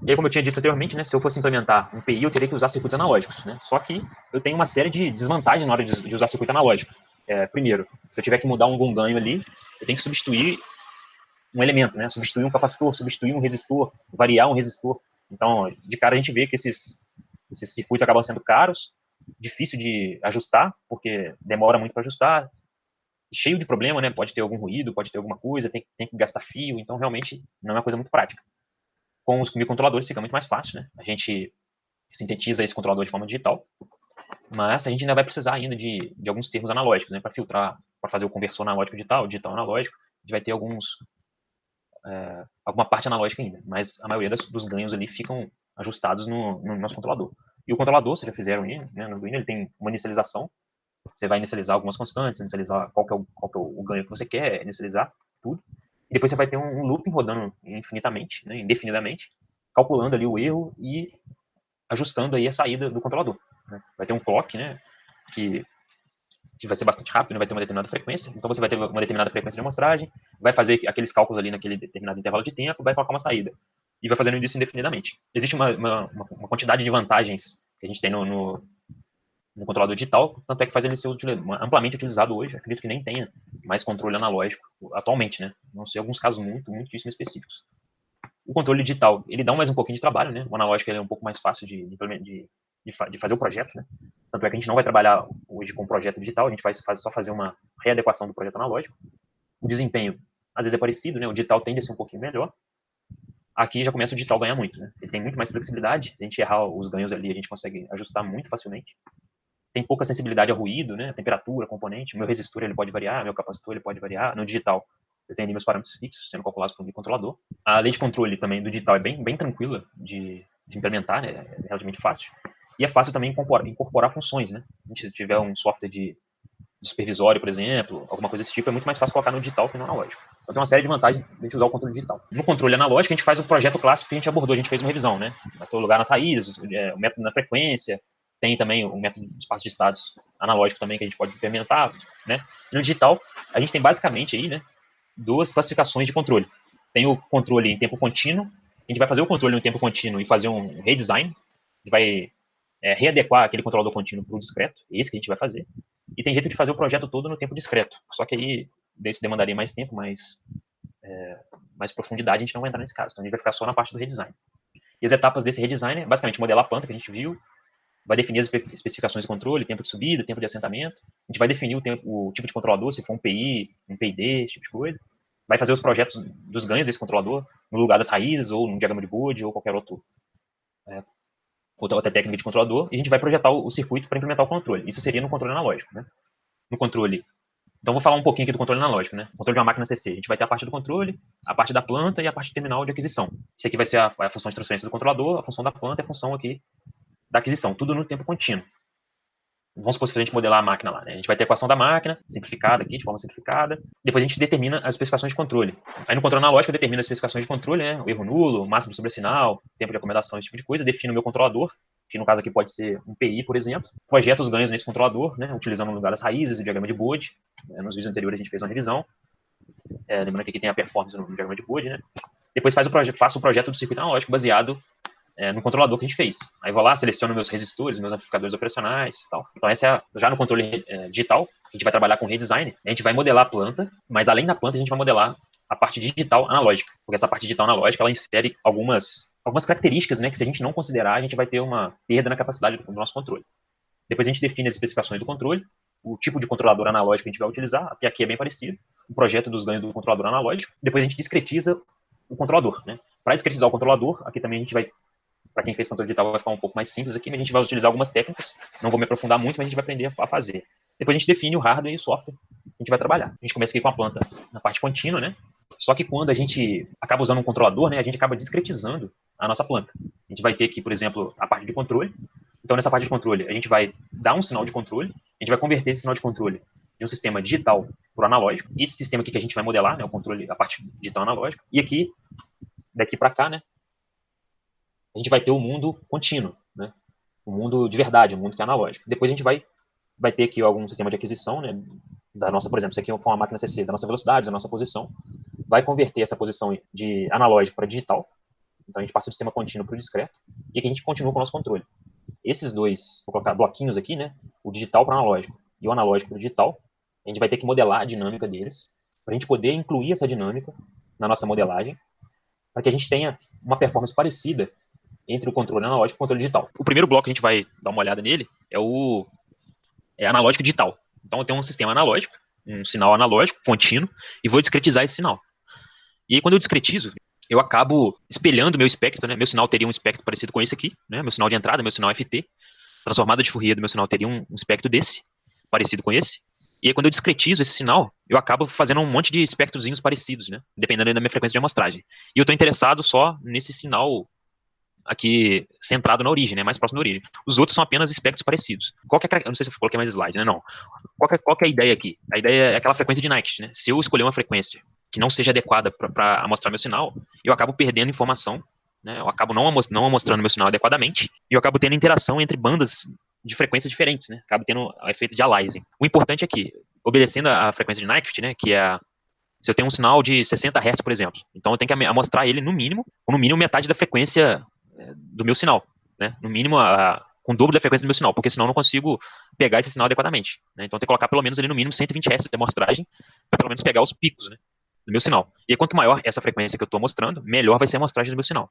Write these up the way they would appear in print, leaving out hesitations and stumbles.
E aí, como eu tinha dito anteriormente, né, se eu fosse implementar um PI, eu teria que usar circuitos analógicos, né? Só que eu tenho uma série de desvantagens na hora de usar circuito analógico. Primeiro, se eu tiver que mudar algum ganho ali, eu tenho que substituir um elemento, né? Substituir um capacitor, substituir um resistor, variar um resistor. Então, de cara a gente vê que esses circuitos acabam sendo caros, difícil de ajustar, porque demora muito para ajustar, cheio de problema, né? Pode ter algum ruído, pode ter alguma coisa, tem que gastar fio, então realmente não é uma coisa muito prática. Com os microcontroladores fica muito mais fácil, né? A gente sintetiza esse controlador de forma digital, mas a gente ainda vai precisar ainda de alguns termos analógicos, né? Para filtrar, para fazer o conversor analógico digital, digital analógico, a gente vai ter alguma parte analógica ainda, mas a maioria dos ganhos ali ficam ajustados no nosso controlador. E o controlador, vocês já fizeram ele, né, no Arduino, ele tem uma inicialização, você vai inicializar algumas constantes, inicializar qual que é o ganho que você quer, inicializar tudo, e depois você vai ter um looping rodando infinitamente, né, indefinidamente, calculando ali o erro e ajustando aí a saída do controlador. Né? Vai ter um clock, né, que vai ser bastante rápido, né, vai ter uma determinada frequência, então você vai ter uma determinada frequência de amostragem, vai fazer aqueles cálculos ali naquele determinado intervalo de tempo, vai colocar uma saída, e vai fazendo isso indefinidamente. Existe uma quantidade de vantagens que a gente tem no controlador digital, tanto é que faz ele ser amplamente utilizado hoje, acredito que nem tenha mais controle analógico atualmente, né, não sei, alguns casos muitíssimo específicos. O controle digital, ele dá mais um pouquinho de trabalho, né, o analógico ele é um pouco mais fácil de fazer o projeto, né? Tanto é que a gente não vai trabalhar hoje com um projeto digital, a gente vai só fazer uma readequação do projeto analógico. O desempenho, às vezes, é parecido, né? O digital tende a ser um pouquinho melhor. Aqui já começa o digital a ganhar muito, né? Ele tem muito mais flexibilidade, a gente errar os ganhos ali, a gente consegue ajustar muito facilmente. Tem pouca sensibilidade a ruído, né? Temperatura, componente. O meu resistor ele pode variar, meu capacitor ele pode variar. No digital, eu tenho ali meus parâmetros fixos sendo calculados por um controlador. A lei de controle também do digital é bem tranquila de implementar, né? É relativamente fácil. E é fácil também incorporar funções, né? Se a gente tiver um software de supervisório, por exemplo, alguma coisa desse tipo, é muito mais fácil colocar no digital que no analógico. Então tem uma série de vantagens de a gente usar o controle digital. No controle analógico, a gente faz o projeto clássico que a gente abordou, a gente fez uma revisão, né? Vai ter o lugar nas raízes, o método na frequência, tem também o método de espaço de estados analógico também que a gente pode implementar, né? E no digital, a gente tem basicamente aí, né, duas classificações de controle. Tem o controle em tempo contínuo, a gente vai fazer o controle no tempo contínuo e fazer um redesign, a gente vai readequar aquele controlador contínuo para o discreto, é esse que a gente vai fazer. E tem jeito de fazer o projeto todo no tempo discreto, só que aí isso demandaria mais tempo, mais profundidade, a gente não vai entrar nesse caso, então a gente vai ficar só na parte do redesign. E as etapas desse redesign é basicamente modelar a planta que a gente viu, vai definir as especificações de controle, tempo de subida, tempo de assentamento, a gente vai definir o tipo de controlador, se for um PI, um PID, esse tipo de coisa, vai fazer os projetos dos ganhos desse controlador no lugar das raízes, ou no diagrama de Bode, ou qualquer outra técnica de controlador, e a gente vai projetar o circuito para implementar o controle. Isso seria no controle analógico, né? No controle. Então, vou falar um pouquinho aqui do controle analógico, né? O controle de uma máquina CC. A gente vai ter a parte do controle, a parte da planta e a parte terminal de aquisição. Isso aqui vai ser a função de transferência do controlador, a função da planta e a função aqui da aquisição. Tudo no tempo contínuo. Vamos supor que a gente modelar a máquina lá, né? A gente vai ter a equação da máquina, simplificada aqui, de forma simplificada. Depois a gente determina as especificações de controle. Aí no controle analógico eu determino as especificações de controle, né? O erro nulo, o máximo de sobressinal, tempo de acomodação, esse tipo de coisa. Defino o meu controlador, que no caso aqui pode ser um PI, por exemplo. Projeto os ganhos nesse controlador, né? Utilizando no lugar das raízes, o diagrama de Bode. Nos vídeos anteriores a gente fez uma revisão. Lembrando que aqui tem a performance no diagrama de Bode, né? Depois faço o projeto do circuito analógico baseado no controlador que a gente fez. Aí vou lá, seleciono meus resistores, meus amplificadores operacionais e tal. Então essa já no controle digital, a gente vai trabalhar com redesign, a gente vai modelar a planta, mas além da planta a gente vai modelar a parte digital analógica, porque essa parte digital analógica ela insere algumas características, né, que se a gente não considerar, a gente vai ter uma perda na capacidade do nosso controle. Depois a gente define as especificações do controle, o tipo de controlador analógico que a gente vai utilizar, até aqui é bem parecido, o projeto dos ganhos do controlador analógico. Depois a gente discretiza o controlador, né? Para discretizar o controlador, aqui também a gente vai, para quem fez controle digital vai ficar um pouco mais simples aqui, mas a gente vai utilizar algumas técnicas, não vou me aprofundar muito, mas a gente vai aprender a fazer. Depois a gente define o hardware e o software que a gente vai trabalhar. A gente começa aqui com a planta na parte contínua, né? Só que quando a gente acaba usando um controlador, né, a gente acaba discretizando a nossa planta. A gente vai ter aqui, por exemplo, a parte de controle. Então, nessa parte de controle, a gente vai dar um sinal de controle, a gente vai converter esse sinal de controle de um sistema digital para o analógico. Esse sistema aqui que a gente vai modelar, né, o controle, a parte digital analógica. E aqui, daqui para cá, né, a gente vai ter o mundo contínuo, né? O mundo de verdade, o mundo que é analógico. Depois a gente vai ter aqui algum sistema de aquisição, né? Da nossa, por exemplo, isso aqui foi uma máquina CC, da nossa velocidade, da nossa posição. Vai converter essa posição de analógico para digital. Então a gente passa do sistema contínuo para o discreto, e aqui a gente continua com o nosso controle. Esses dois, vou colocar bloquinhos aqui, né? O digital para o analógico e o analógico para o digital, a gente vai ter que modelar a dinâmica deles, para a gente poder incluir essa dinâmica na nossa modelagem, para que a gente tenha uma performance parecida entre o controle analógico e o controle digital. O primeiro bloco que a gente vai dar uma olhada nele é o analógico digital. Então eu tenho um sistema analógico, um sinal analógico contínuo, e vou discretizar esse sinal. E aí quando eu discretizo, eu acabo espelhando meu espectro, né? Meu sinal teria um espectro parecido com esse aqui, né? Meu sinal de entrada, meu sinal FT, transformada de Fourier do meu sinal teria um espectro desse, parecido com esse. E aí quando eu discretizo esse sinal, eu acabo fazendo um monte de espectrozinhos parecidos, né? Dependendo da minha frequência de amostragem. E eu estou interessado só nesse sinal aqui centrado na origem, né, mais próximo da origem. Os outros são apenas espectros parecidos. Eu não sei se eu coloquei mais slide, né, não. Qual que é a ideia aqui? A ideia é aquela frequência de Nyquist, né? Se eu escolher uma frequência que não seja adequada para amostrar meu sinal, eu acabo perdendo informação, né, eu acabo não amostrando meu sinal adequadamente, e eu acabo tendo interação entre bandas de frequências diferentes, né, acabo tendo o efeito de aliasing. O importante é que, obedecendo a frequência de Nyquist, né, que é se eu tenho um sinal de 60 Hz, por exemplo, então eu tenho que amostrar ele no mínimo metade da frequência do meu sinal, né? No mínimo, com o dobro da frequência do meu sinal, porque senão eu não consigo pegar esse sinal adequadamente, né? Então tem que colocar pelo menos ali no mínimo 120 Hz de amostragem, para pelo menos pegar os picos, né, do meu sinal. E aí, quanto maior essa frequência que eu estou mostrando, melhor vai ser a amostragem do meu sinal.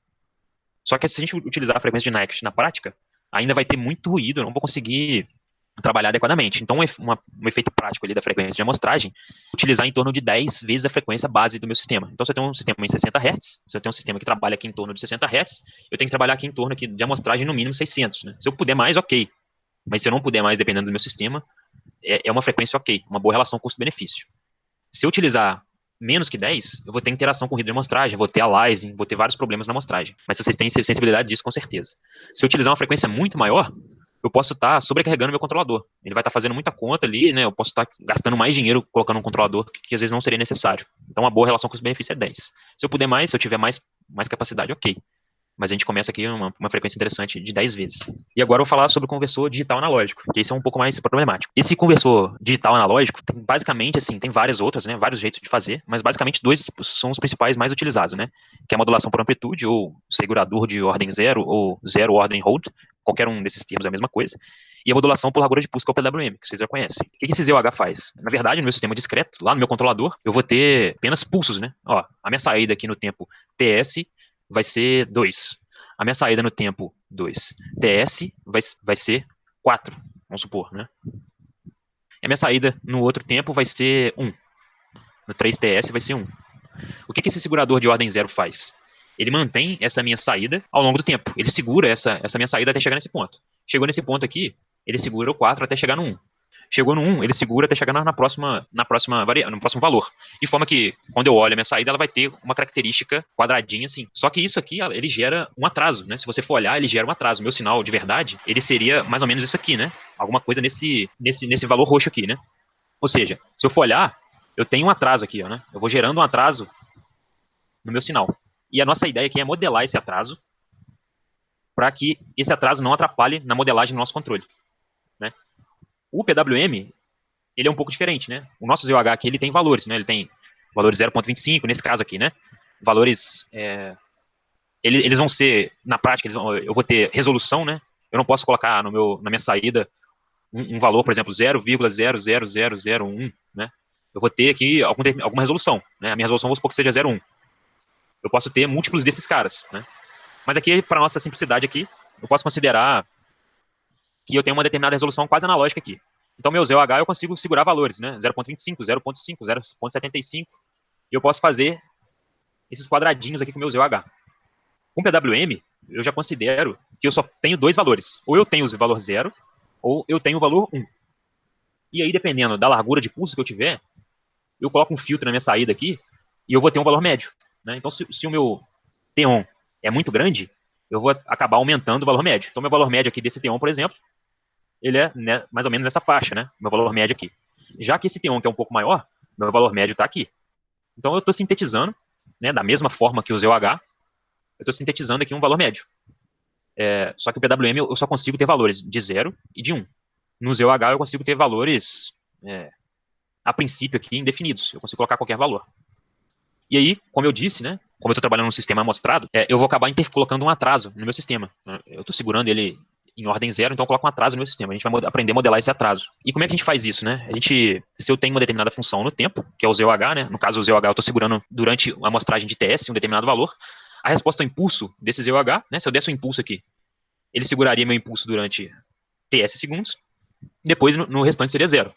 Só que se a gente utilizar a frequência de Nyquist na prática, ainda vai ter muito ruído, eu não vou conseguir trabalhar adequadamente. Então, um efeito prático ali da frequência de amostragem, utilizar em torno de 10 vezes a frequência base do meu sistema. Então, se eu tenho um sistema em 60 Hz, se eu tenho um sistema que trabalha aqui em torno de 60 Hz, eu tenho que trabalhar aqui em torno aqui de amostragem no mínimo 600. Né? Se eu puder mais, ok. Mas se eu não puder mais, dependendo do meu sistema, é uma frequência ok, uma boa relação custo-benefício. Se eu utilizar menos que 10, eu vou ter interação com ruído de amostragem, vou ter aliasing, vou ter vários problemas na amostragem. Mas vocês têm sensibilidade disso, com certeza. Se eu utilizar uma frequência muito maior, eu posso estar sobrecarregando meu controlador. Ele vai estar fazendo muita conta ali, né? Eu posso estar gastando mais dinheiro colocando um controlador que às vezes não seria necessário. Então, uma boa relação custo-benefício é 10. Se eu puder mais, se eu tiver mais capacidade, ok. Mas a gente começa aqui uma frequência interessante de 10 vezes. E agora eu vou falar sobre o conversor digital analógico, que esse é um pouco mais problemático. Esse conversor digital analógico, basicamente, assim, tem várias outras, né, vários jeitos de fazer, mas basicamente dois são os principais mais utilizados, né, que é a modulação por amplitude, ou segurador de ordem zero, ou zero ordem hold, qualquer um desses termos é a mesma coisa, e a modulação por largura de pulso, que é o PWM, que vocês já conhecem. O que esse ZOH faz? Na verdade, no meu sistema discreto, lá no meu controlador, eu vou ter apenas pulsos, né, ó, a minha saída aqui no tempo TS vai ser 2. A minha saída no tempo 2. TS vai ser 4, vamos supor, né? E a minha saída no outro tempo vai ser 1. No 3TS vai ser 1. O que esse segurador de ordem zero faz? Ele mantém essa minha saída ao longo do tempo. Ele segura essa minha saída até chegar nesse ponto. Chegou nesse ponto aqui, ele segura o 4 até chegar no 1. Chegou no 1, ele segura até chegar no próximo valor. De forma que, quando eu olho a minha saída, ela vai ter uma característica quadradinha assim. Só que isso aqui, ele gera um atraso, né? Se você for olhar, ele gera um atraso. O meu sinal de verdade, ele seria mais ou menos isso aqui, né? Alguma coisa nesse valor roxo aqui, né? Ou seja, se eu for olhar, eu tenho um atraso aqui, ó, né? Eu vou gerando um atraso no meu sinal. E a nossa ideia aqui é modelar esse atraso para que esse atraso não atrapalhe na modelagem do nosso controle, né? O PWM, ele é um pouco diferente, né? O nosso ZOH aqui, ele tem valores, né? Ele tem valores 0,25, nesse caso aqui, né? Valores, eles vão ser, na prática, eu vou ter resolução, né? Eu não posso colocar na minha saída um valor, por exemplo, 0,00001, né? Eu vou ter aqui alguma resolução, né? A minha resolução, vamos supor que seja 0,1. Eu posso ter múltiplos desses caras, né? Mas aqui, para nossa simplicidade aqui, eu posso considerar que eu tenho uma determinada resolução quase analógica aqui. Então, meu ZOH eu consigo segurar valores, né? 0,25, 0,5, 0,75. E eu posso fazer esses quadradinhos aqui com o meu ZOH. Com PWM, eu já considero que eu só tenho dois valores. Ou eu tenho o valor 0, ou eu tenho o valor 1. E aí, dependendo da largura de pulso que eu tiver, eu coloco um filtro na minha saída aqui e eu vou ter um valor médio, né? Então, se o meu T1 é muito grande, eu vou acabar aumentando o valor médio. Então, meu valor médio aqui desse T1, por exemplo, ele é, né, mais ou menos nessa faixa, né? Meu valor médio aqui. Já que esse T1, que é um pouco maior, meu valor médio está aqui. Então, eu estou sintetizando, né, da mesma forma que o ZOH, eu estou sintetizando aqui um valor médio. Só que o PWM eu só consigo ter valores de 0 e de 1. No ZOH eu consigo ter valores, a princípio aqui, indefinidos. Eu consigo colocar qualquer valor. E aí, como eu disse, né, como eu estou trabalhando num sistema amostrado, eu vou acabar colocando um atraso no meu sistema. Eu estou segurando ele em ordem zero, então eu coloco um atraso no meu sistema. A gente vai aprender a modelar esse atraso. E como é que a gente faz isso, né? Se eu tenho uma determinada função no tempo, que é o ZOH, né? No caso, o ZOH eu estou segurando durante uma amostragem de TS, um determinado valor. A resposta ao impulso desse ZOH, né? Se eu desse um impulso aqui, ele seguraria meu impulso durante TS segundos. Depois, no restante, seria zero.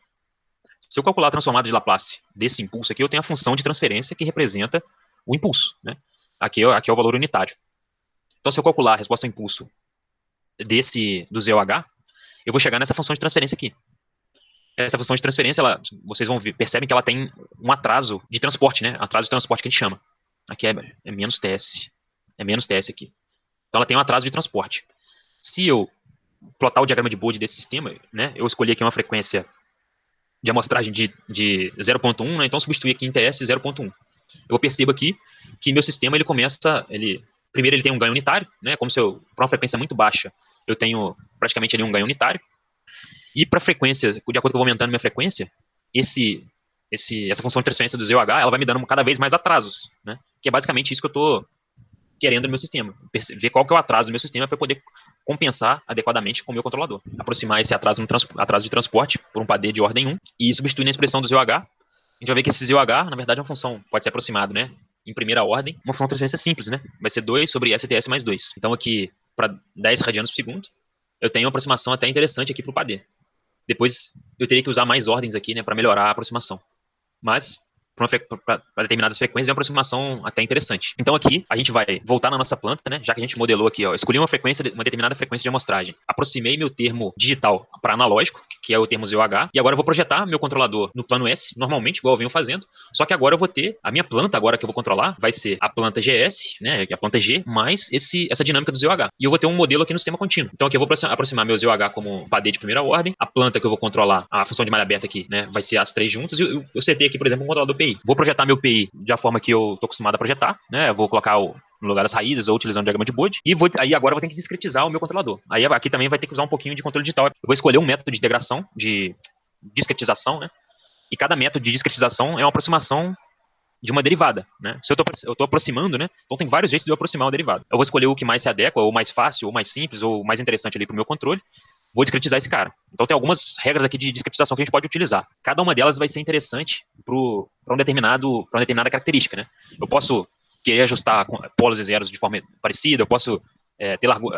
Se eu calcular a transformada de Laplace desse impulso aqui, eu tenho a função de transferência que representa o impulso, né? Aqui é o valor unitário. Então, se eu calcular a resposta ao impulso do ZOH, eu vou chegar nessa função de transferência aqui. Essa função de transferência, vocês vão ver, percebem que ela tem um atraso de transporte, né? Atraso de transporte que a gente chama. Aqui é menos TS. É menos TS aqui. Então ela tem um atraso de transporte. Se eu plotar o diagrama de Bode desse sistema, né? Eu escolhi aqui uma frequência de amostragem de 0.1, né? Então substituir aqui em TS 0.1. Eu percebo aqui que meu sistema ele começa, primeiro ele tem um ganho unitário, né? Como se eu, para uma frequência muito baixa, eu tenho praticamente ali um ganho unitário. E para frequência, de acordo com eu vou aumentando minha frequência, essa função de transferência do ZOH, ela vai me dando cada vez mais atrasos, né? Que é basicamente isso que eu estou querendo no meu sistema. Ver qual que é o atraso do meu sistema para eu poder compensar adequadamente com o meu controlador. Aproximar esse atraso de transporte por um padê de ordem 1 e substituir na expressão do ZOH. A gente vai ver que esse ZOH, na verdade, é uma função, pode ser aproximado, né? Em primeira ordem, uma função de transferência simples, né? Vai ser 2 sobre STS mais 2. Então aqui, para 10 radianos por segundo, eu tenho uma aproximação até interessante aqui para o padê. Depois eu teria que usar mais ordens aqui, né, para melhorar a aproximação. Mas para determinadas frequências é uma aproximação até interessante. Então aqui a gente vai voltar na nossa planta, né? Já que a gente modelou aqui, ó, escolhi uma determinada frequência de amostragem, aproximei meu termo digital para analógico, que é o termo ZOH, e agora eu vou projetar meu controlador no plano S, normalmente, igual eu venho fazendo, só que agora eu vou ter a minha planta, agora que eu vou controlar, vai ser a planta GS, né? A planta G, mais essa dinâmica do ZOH. E eu vou ter um modelo aqui no sistema contínuo. Então aqui eu vou aproximar meu ZOH como um padê de primeira ordem, a planta que eu vou controlar, a função de malha aberta aqui, né? Vai ser as três juntas, e eu setei aqui, por exemplo, um controlador PI. Vou projetar meu PI da forma que eu estou acostumado a projetar, né? Eu vou colocar no lugar das raízes ou utilizando o diagrama de Bode. E aí agora eu vou ter que discretizar o meu controlador. Aí aqui também vai ter que usar um pouquinho de controle digital. Eu vou escolher um método de integração, de discretização, né? E cada método de discretização é uma aproximação de uma derivada, né? Se eu estou aproximando, né? Então tem vários jeitos de eu aproximar uma derivada. Eu vou escolher o que mais se adequa, ou mais fácil, ou mais simples, ou mais interessante ali para o meu controle. Vou discretizar esse cara. Então tem algumas regras aqui de discretização que a gente pode utilizar. Cada uma delas vai ser interessante para uma determinada característica, né? Eu posso querer ajustar polos e zeros de forma parecida, eu posso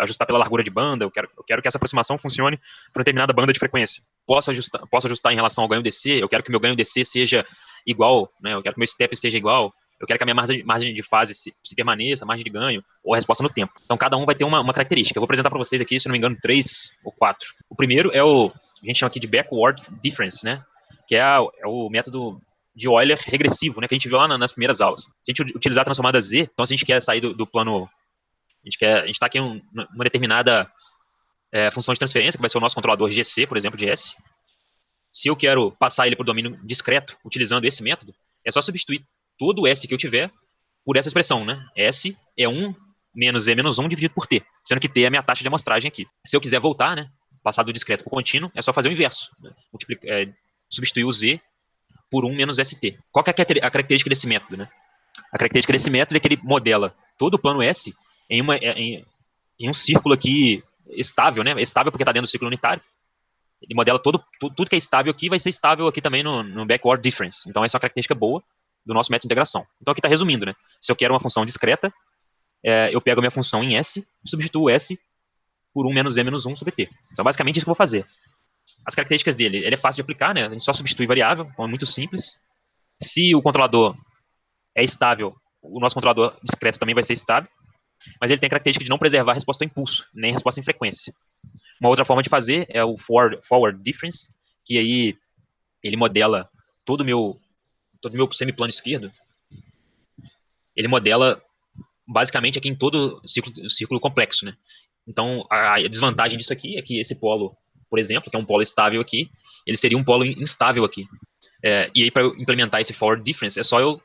ajustar pela largura de banda, eu quero que essa aproximação funcione para uma determinada banda de frequência. Posso ajustar em relação ao ganho DC, eu quero que meu ganho DC seja igual, né? Eu quero que meu step seja igual, eu quero que a minha margem de fase se permaneça, a margem de ganho, ou a resposta no tempo. Então, cada um vai ter uma característica. Eu vou apresentar para vocês aqui, se não me engano, 3 ou 4. O primeiro a gente chama aqui de backward difference, né? Que é o método de Euler regressivo, né? Que a gente viu lá nas primeiras aulas. Se a gente utilizar a transformada Z, então se a gente quer sair do plano... A gente está aqui em uma determinada função de transferência, que vai ser o nosso controlador GC, por exemplo, de S. Se eu quero passar ele para o domínio discreto, utilizando esse método, é só substituir todo o S que eu tiver por essa expressão, né? S é 1 menos E menos 1 dividido por T, sendo que T é a minha taxa de amostragem aqui. Se eu quiser voltar, né? Passar do discreto para o contínuo, é só fazer o inverso. Né? Substituir o Z por 1 menos ST. Qual que é a característica desse método, né? A característica desse método é que ele modela todo o plano S em um círculo aqui estável, né? Estável porque está dentro do círculo unitário. Ele modela tudo que é estável aqui vai ser estável aqui também no backward difference. Então essa é uma característica boa do nosso método de integração. Então aqui está resumindo, né? Se eu quero uma função discreta, eu pego a minha função em S e substituo S por 1 menos E menos 1 sobre T. Então basicamente isso que eu vou fazer. As características dele, ele é fácil de aplicar, né? A gente só substitui variável, então é muito simples. Se o controlador é estável, o nosso controlador discreto também vai ser estável, mas ele tem a característica de não preservar a resposta ao impulso, nem a resposta em frequência. Uma outra forma de fazer é o forward difference, que aí ele modela todo o meu semiplano esquerdo. Ele modela basicamente aqui em todo o círculo complexo, né? Então, a desvantagem disso aqui é que esse polo, por exemplo, que é um polo estável aqui, ele seria um polo instável aqui. E aí, para eu implementar esse forward difference, é só eu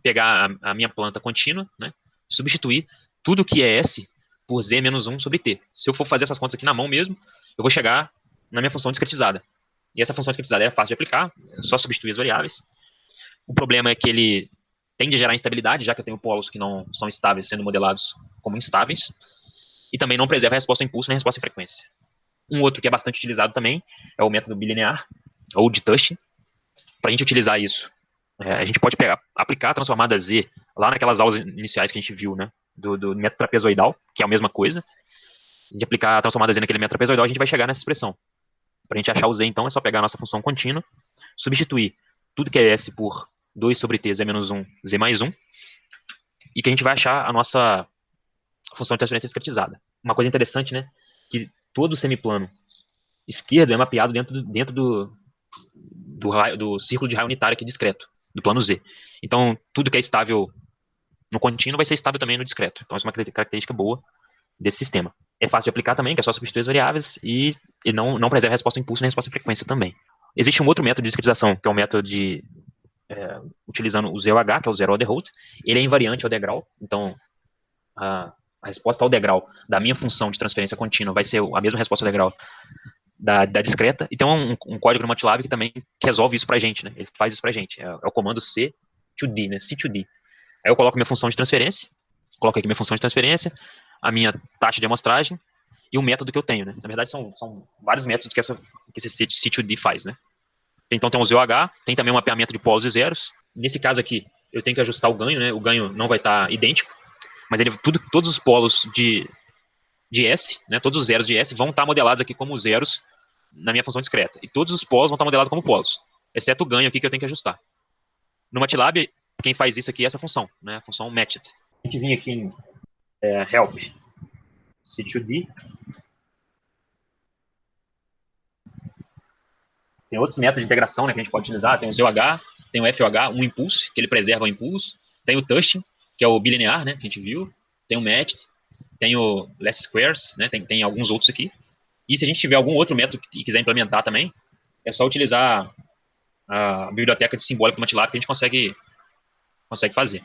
pegar a minha planta contínua, né? Substituir tudo que é S por Z menos 1 sobre T. Se eu for fazer essas contas aqui na mão mesmo, eu vou chegar na minha função discretizada. E essa função discretizada é fácil de aplicar, é só substituir as variáveis. O problema é que ele tende a gerar instabilidade, já que eu tenho polos que não são estáveis sendo modelados como instáveis, e também não preserva a resposta ao impulso nem a resposta à frequência. Um outro que é bastante utilizado também é o método bilinear, ou de Turing. Para a gente utilizar isso, a gente pode aplicar a transformada Z lá naquelas aulas iniciais que a gente viu, né, do método trapezoidal, que é a mesma coisa. A gente aplicar a transformada Z naquele método trapezoidal, a gente vai chegar nessa expressão. Para a gente achar o Z, então, é só pegar a nossa função contínua, substituir tudo que é S por 2 sobre T, Z menos 1, Z mais 1, e que a gente vai achar a nossa função de transferência discretizada. Uma coisa interessante, né, que todo semiplano esquerdo é mapeado dentro do círculo de raio unitário aqui discreto, do plano Z. Então, tudo que é estável no contínuo vai ser estável também no discreto. Então, essa é uma característica boa desse sistema. É fácil de aplicar também, que é só substituir as variáveis e não preserva a resposta ao impulso nem a resposta à frequência também. Existe um outro método de discretização, que é o método de utilizando o ZOH, que é o Zero Order Root. Ele é invariante ao degrau, então a resposta ao degrau da minha função de transferência contínua vai ser a mesma resposta ao degrau da discreta. E tem um código no MATLAB que também resolve isso pra gente, né? Ele faz isso pra gente. É o comando C2D, né? C2D. Aí eu coloco minha função de transferência, coloco aqui minha função de transferência, a minha taxa de amostragem e o método que eu tenho, né? Na verdade, são vários métodos que esse C2D faz, né? Então tem o ZOH, tem também um mapeamento de polos e zeros. Nesse caso aqui, eu tenho que ajustar o ganho, né? O ganho não vai estar idêntico, mas todos os polos de S, né? Todos os zeros de S vão estar modelados aqui como zeros na minha função discreta. E todos os polos vão estar modelados como polos, exceto o ganho aqui que eu tenho que ajustar. No MATLAB, quem faz isso aqui é essa função, né? A função matched. A gente vinha aqui em help C2D. Tem outros métodos de integração, né, que a gente pode utilizar. Tem o ZOH, tem o FOH, um impulso, que ele preserva o impulso. Tem o Turing, que é o bilinear, né, que a gente viu. Tem o matched, tem o less squares, né, tem alguns outros aqui. E se a gente tiver algum outro método e quiser implementar também, é só utilizar a biblioteca de simbólica do MATLAB que a gente consegue fazer.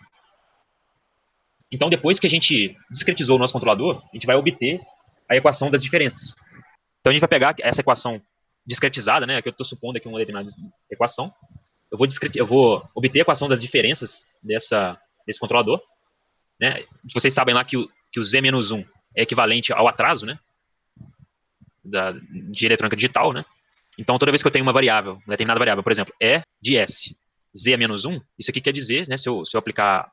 Então, depois que a gente discretizou o nosso controlador, a gente vai obter a equação das diferenças. Então, a gente vai pegar essa equação discretizada, né, que eu estou supondo aqui uma determinada equação. Eu vou obter a equação das diferenças desse controlador. Né? Vocês sabem lá que o Z-1 é equivalente ao atraso, né, de eletrônica digital, né? Então, toda vez que eu tenho uma determinada variável, por exemplo, E de S, Z é menos 1, isso aqui quer dizer, né, se eu aplicar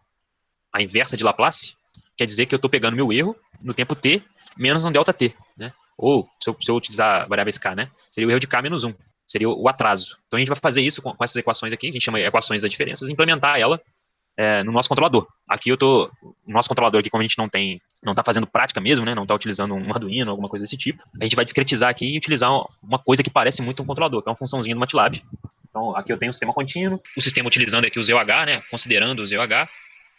a inversa de Laplace, quer dizer que eu estou pegando meu erro no tempo t menos um delta t, né? Ou, se eu utilizar a variável k, né, seria o erro de k menos 1, seria o atraso. Então, a gente vai fazer isso com essas equações aqui, que a gente chama de equações das diferenças, e implementar ela no nosso controlador. Aqui o nosso controlador aqui, como a gente não está fazendo prática mesmo, né, não está utilizando um Arduino, alguma coisa desse tipo, a gente vai discretizar aqui e utilizar uma coisa que parece muito um controlador, que é uma funçãozinha do MATLAB. Então, aqui eu tenho o sistema contínuo, o sistema utilizando aqui o ZOH, né, considerando o ZOH,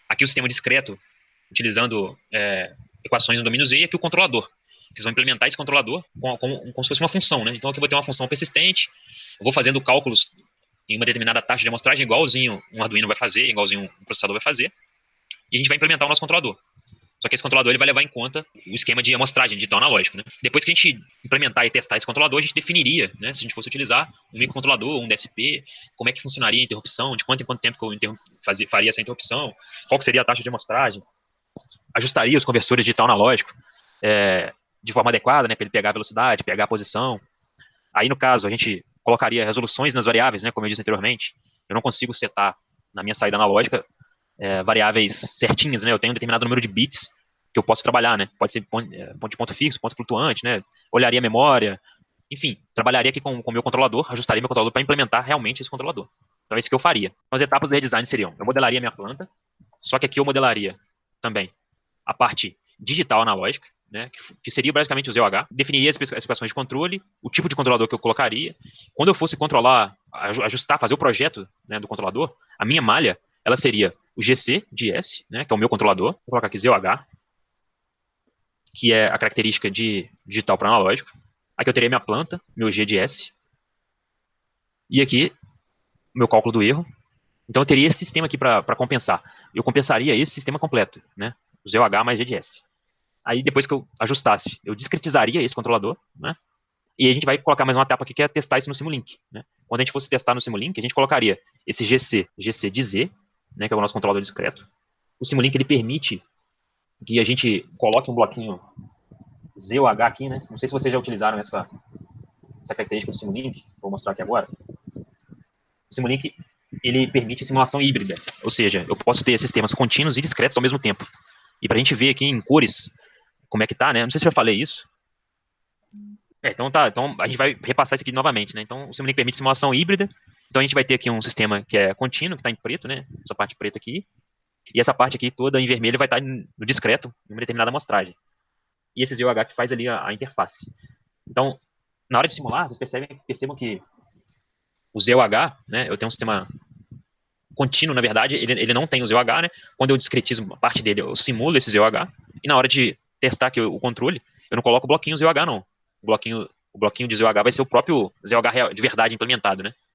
aqui o sistema discreto, utilizando equações no domínio Z, e aqui o controlador. Vocês vão implementar esse controlador como se fosse uma função, né? Então aqui eu vou ter uma função persistente, eu vou fazendo cálculos em uma determinada taxa de amostragem, igualzinho um Arduino vai fazer, igualzinho um processador vai fazer, e a gente vai implementar o nosso controlador. Só que esse controlador ele vai levar em conta o esquema de amostragem digital analógico, né? Depois que a gente implementar e testar esse controlador, a gente definiria, né, se a gente fosse utilizar um microcontrolador, um DSP, como é que funcionaria a interrupção, de quanto em quanto tempo que eu faria essa interrupção, qual seria a taxa de amostragem, ajustaria os conversores digital analógico de forma adequada, né, para ele pegar a velocidade, pegar a posição. Aí, no caso, a gente colocaria resoluções nas variáveis, né, como eu disse anteriormente. Eu não consigo setar na minha saída analógica variáveis certinhas, né? Eu tenho um determinado número de bits que eu posso trabalhar, né? Pode ser ponto de ponto fixo, ponto flutuante, né? Olharia a memória, enfim, trabalharia aqui com o meu controlador, ajustaria meu controlador para implementar realmente esse controlador. Então, é isso que eu faria. As etapas do redesign seriam: eu modelaria a minha planta, só que aqui eu modelaria também a parte digital analógica, né, que seria basicamente o ZOH, definiria as especificações de controle, o tipo de controlador que eu colocaria. Quando eu fosse controlar, ajustar, fazer o projeto, né, do controlador, a minha malha, ela seria o GC de S, né, que é o meu controlador. Vou colocar aqui ZOH, que é a característica de digital para analógico. Aqui eu teria minha planta, meu G de S. E aqui, meu cálculo do erro. Então eu teria esse sistema aqui para compensar. Eu compensaria esse sistema completo, né, o ZOH mais G de S. Aí, depois que eu ajustasse, eu discretizaria esse controlador, né? E a gente vai colocar mais uma etapa aqui, que é testar isso no Simulink, né? Quando a gente fosse testar no Simulink, a gente colocaria esse GC de Z, né, que é o nosso controlador discreto. O Simulink, ele permite que a gente coloque um bloquinho Z ou H aqui, né? Não sei se vocês já utilizaram essa característica do Simulink, vou mostrar aqui agora. O Simulink, ele permite simulação híbrida, ou seja, eu posso ter sistemas contínuos e discretos ao mesmo tempo. E para a gente ver aqui em cores como é que tá, né? Não sei se eu já falei isso. Então tá, então a gente vai repassar isso aqui novamente, né? Então o Simulink permite simulação híbrida. Então a gente vai ter aqui um sistema que é contínuo, que está em preto, né? Essa parte preta aqui. E essa parte aqui toda em vermelho vai estar no discreto, em uma determinada amostragem. E esse ZOH que faz ali a interface. Então, na hora de simular, vocês percebam que o ZOH, né? Eu tenho um sistema contínuo, na verdade, ele não tem o ZOH, né? Quando eu discretizo a parte dele, eu simulo esse ZOH. E na hora de testar aqui o controle, eu não coloco o bloquinho ZOH, não. O bloquinho de ZOH vai ser o próprio ZOH de verdade implementado, né?